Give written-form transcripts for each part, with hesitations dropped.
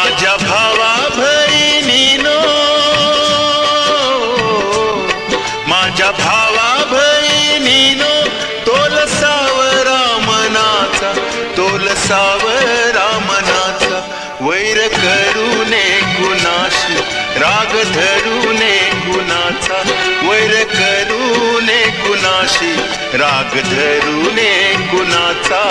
माझ्या भावा बहिणीनो, माझ्या भावा बहिणीनो, तोल सावरा मनाचा, तोल सावरा मनाचा, वैर करू नये कुणाशी, राग धरू नये कुणाचा, वैर करू नये कुणाशी, राग धरू नये कुणाचा.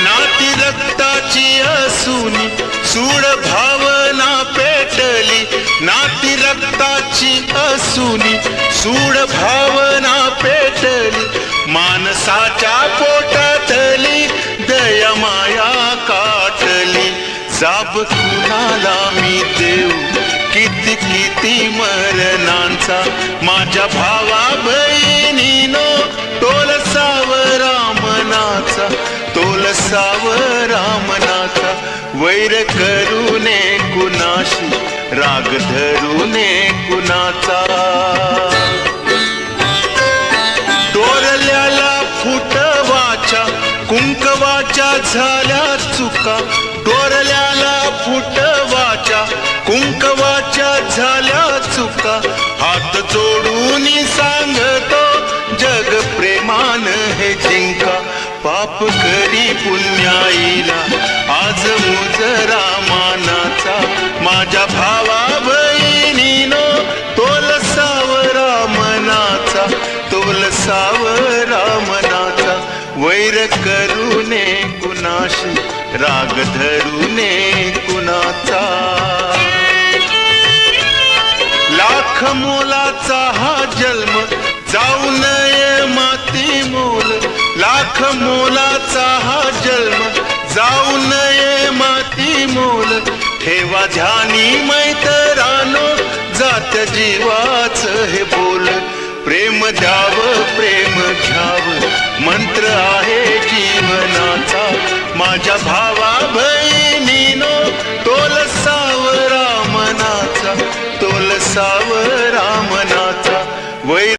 नाती रक्ताची असूनी सूड भावना पेटली, नाती रक्ताची असूनी सूड भावना पेटली, माणसाच्या पोटातली दया माया काटली. जाब कुणाला मी देऊ किती किती मरणांचा, माझ्या भावा बहिणीनो, तोल सावरा मनाचा, तोल सावरा मनाचा, वैर करू नये कुणाशी, राग धरू नये कुणाचा. डोरल्याला फुटवाच्या कुंकवाच्या झाल्या चुका, डोरल्याला फुटवाच्या कुंकवाच्या झाल्या चुका, हात जोडून सांगतो जग प्रेमान हे जिंका. पाप करी पुण्याईला आज मुजरा मानाचा, माझ्या भावा बहिणीनो, तोल सावरा मनाचा, तोल सावरा मनाचा, वैर करू नये कुणाशी, राग धरू नये कुणाचा. लाख मोलाचा हा जन्म जाऊ नये माती मोल, लाख मोलाचा हा जन्म जाऊ नये माती मोल. ठेवा ध्यानी मैतरानो जात जीवाच हे बोल, प्रेम द्याव प्रेम घ्याव मंत्र आहे जीवनाचा, माझ्या